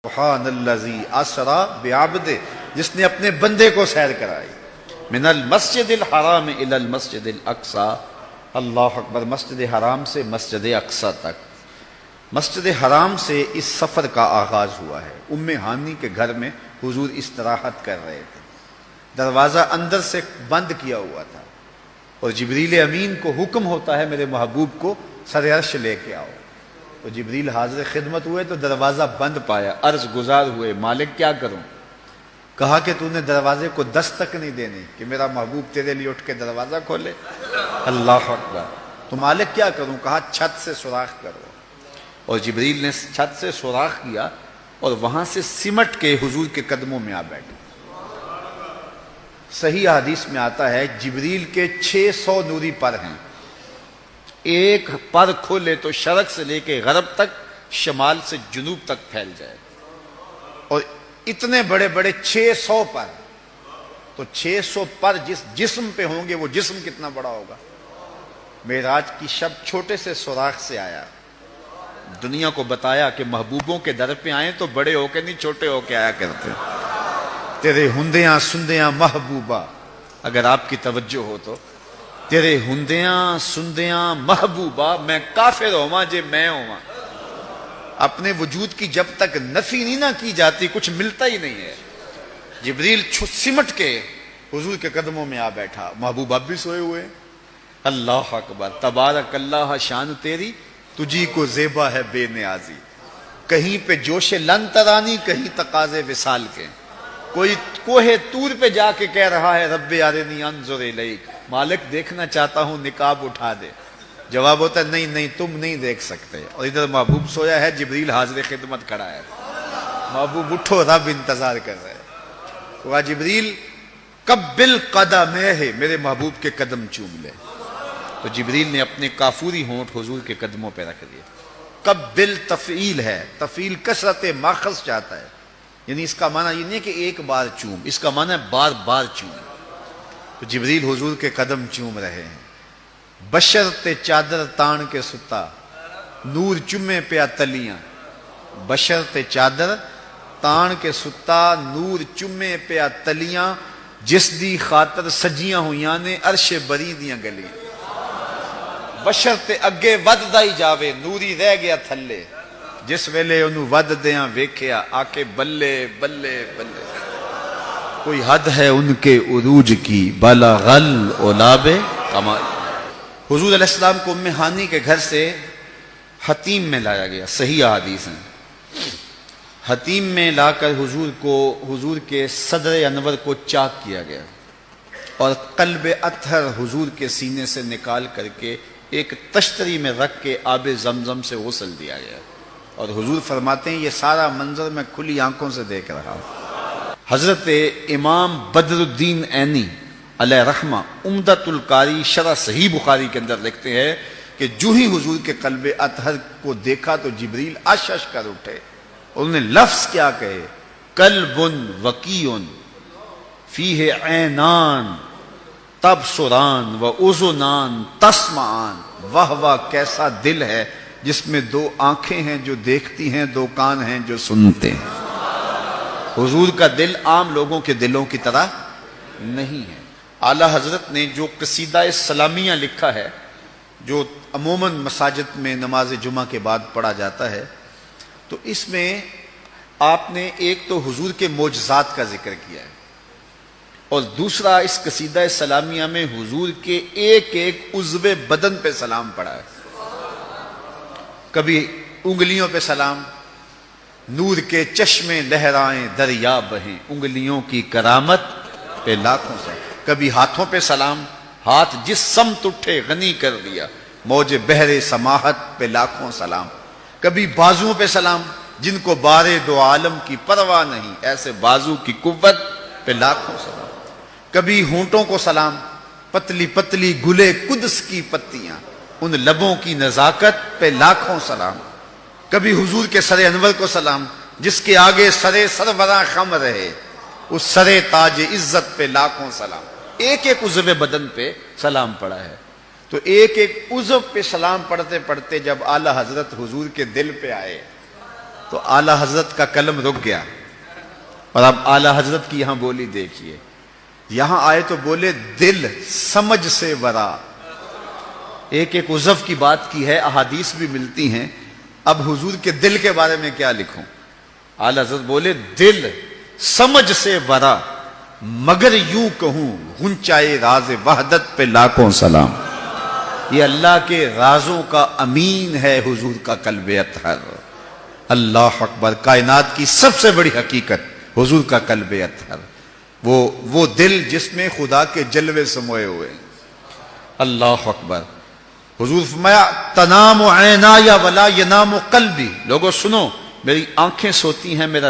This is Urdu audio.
سبحان الذی اسری بعبدہ، جس نے اپنے بندے کو سیر کرائی من المسجد الحرام الی المسجد الاقصی، اللہ اکبر، مسجد حرام سے مسجد اقصی تک۔ مسجد حرام سے اس سفر کا آغاز ہوا ہے۔ ام ہانی کے گھر میں حضور استراحت کر رہے تھے، دروازہ اندر سے بند کیا ہوا تھا، اور جبریل امین کو حکم ہوتا ہے میرے محبوب کو سر عرش لے کے آؤ۔ تو جبریل حاضر خدمت ہوئے تو دروازہ بند پایا، عرض گزار ہوئے مالک کیا کروں؟ کہا کہ تو نے دروازے کو دستک نہیں دینی کہ میرا محبوب تیرے لیے اٹھ کے دروازہ کھولے۔ اللہ اکبر، تو مالک کیا کروں؟ کہا چھت سے سوراخ کرو، اور جبریل نے چھت سے سوراخ کیا اور وہاں سے سمٹ کے حضور کے قدموں میں آ بیٹھے۔ صحیح حدیث میں آتا ہے جبریل کے 600 نوری پر ہیں، ایک پر کھولے تو شرق سے لے کے غرب تک، شمال سے جنوب تک پھیل جائے، اور اتنے بڑے بڑے 600 پر، تو 600 پر جس جسم پہ ہوں گے وہ جسم کتنا بڑا ہوگا۔ معراج کی شب چھوٹے سے سوراخ سے آیا، دنیا کو بتایا کہ محبوبوں کے در پہ آئیں تو بڑے ہو کے نہیں چھوٹے ہو کے آیا کرتے۔ تیرے ہندیاں سندیاں محبوبہ، اگر آپ کی توجہ ہو تو، تیرے ہندیاں سندیاں محبوبہ، میں کافر ہوا جے میں ہوا۔ اپنے وجود کی جب تک نفی نہیں نہ کی جاتی کچھ ملتا ہی نہیں ہے۔ جبریل سمٹ کے حضور کے قدموں میں آ بیٹھا، محبوب اب بھی سوئے ہوئے۔ اللہ اکبر، تبارک اللہ شان تیری، تجھی کو زیبا ہے بے نیازی۔ کہیں پہ جوش لن ترانی، کہیں تقاضے وصال کے۔ کوئی کوہ طور پہ جا کے کہہ رہا ہے رب ارنی انظر الیک، مالک دیکھنا چاہتا ہوں نقاب اٹھا دے۔ جواب ہوتا ہے نہیں نہیں تم نہیں دیکھ سکتے، اور ادھر محبوب سویا ہے، جبریل حاضر خدمت کھڑا ہے۔ محبوب اٹھو، رب انتظار کر رہے ہیں۔ وہ جبریل قبل قدمہ، میرے محبوب کے قدم چوم لے۔ تو جبریل نے اپنے کافوری ہونٹ حضور کے قدموں پہ رکھ دیے۔ قبل تفعیل ہے، تفعیل کثرت ماخذ چاہتا ہے، یعنی اس کا معنی یہ نہیں کہ ایک بار چوم، اس کا معنی ہے بار بار چوم۔ تو جبریل حضور کے قدم چوم رہے ہیں۔ بشرط چادر تان کے ستا، نور چمے پیا تلیاں۔ بشرط چادر تان کے ستا، نور چمے پیا تلیاں، جس دی خاطر سجیاں ہویاں نے عرش بری دیاں گلیاں۔ بشرط اگے ود دا ہی جاوے، نوری رہ گیا تھلے، جس ویلے انہوں ود دیاں ویکھیا، آکے بلے بلے بلے۔ کوئی حد ہے ان کے عروج کی، بلغ العلاب کمال۔ حضور علیہ السلام کو ام ہانی کے گھر سے حتیم میں لایا گیا، صحیح حدیث ہیں۔ حتیم میں لا کر حضور کے صدر انور کو چاک کیا گیا، اور قلب اطہر حضور کے سینے سے نکال کر کے ایک تشتری میں رکھ کے آب زمزم سے غسل دیا گیا، اور حضور فرماتے ہیں یہ سارا منظر میں کھلی آنکھوں سے دیکھ رہا ہوں۔ حضرت امام بدر الدین عینی علیہ رحمہ عمدۃ القاری شرح صحیح بخاری کے اندر لکھتے ہیں کہ جو ہی حضور کے قلب اطہر کو دیکھا تو جبریل اشش کر اٹھے، اور انہوں نے لفظ کیا کہے، قلب وقیع فیہ عینان تبصران و اذنان تسمعان۔ واہ واہ، کیسا دل ہے جس میں دو آنکھیں ہیں جو دیکھتی ہیں، دو کان ہیں جو سنتے ہیں۔ حضور کا دل عام لوگوں کے دلوں کی طرح نہیں ہے۔ اعلیٰ حضرت نے جو قصیدہ سلامیہ لکھا ہے، جو عموماً مساجد میں نماز جمعہ کے بعد پڑھا جاتا ہے، تو اس میں آپ نے ایک تو حضور کے معجزات کا ذکر کیا ہے، اور دوسرا اس قصیدہ سلامیہ میں حضور کے ایک ایک عضو بدن پہ سلام پڑھا ہے۔ کبھی انگلیوں پہ سلام، نور کے چشمے لہرائیں دریا بہیں، انگلیوں کی کرامت پہ لاکھوں سے۔ کبھی ہاتھوں پہ سلام، ہاتھ جس سمت اٹھے غنی کر دیا، موج بحر سماحت پہ لاکھوں سلام۔ کبھی بازوؤں پہ سلام، جن کو بارے دو عالم کی پرواہ نہیں، ایسے بازو کی قوت پہ لاکھوں سلام۔ کبھی ہونٹوں کو سلام، پتلی پتلی گلے قدس کی پتیاں، ان لبوں کی نزاکت پہ لاکھوں سلام۔ کبھی حضور کے سر انور کو سلام، جس کے آگے سرے سربراہ خم رہے، اس سرے تاج عزت پہ لاکھوں سلام۔ ایک ایک عضو بدن پہ سلام پڑا ہے۔ تو ایک ایک عضو پہ سلام پڑھتے پڑھتے جب اعلیٰ حضرت حضور کے دل پہ آئے تو اعلی حضرت کا قلم رک گیا. اور اب اعلی حضرت کی یہاں بولی دیکھیے. یہاں آئے تو بولے دل سمجھ سے ورا. ایک ایک عضو کی بات کی ہے, احادیث بھی ملتی ہیں. اب حضور کے دل کے بارے میں کیا لکھوں؟ اعلی حضرت بولے دل سمجھ سے ورا, مگر یوں کہوں غنچائے راز وحدت پہ لاکھوں سلام. یہ اللہ کے رازوں کا امین ہے حضور کا قلب اطہر. اللہ اکبر. کائنات کی سب سے بڑی حقیقت حضور کا قلب اطہر, وہ دل جس میں خدا کے جلوے سموئے ہوئے. اللہ اکبر. حضور فرمایا تنام عینایا ولا ینام قلبی. لوگوں سنو, میری آنکھیں سوتی ہیں, میرا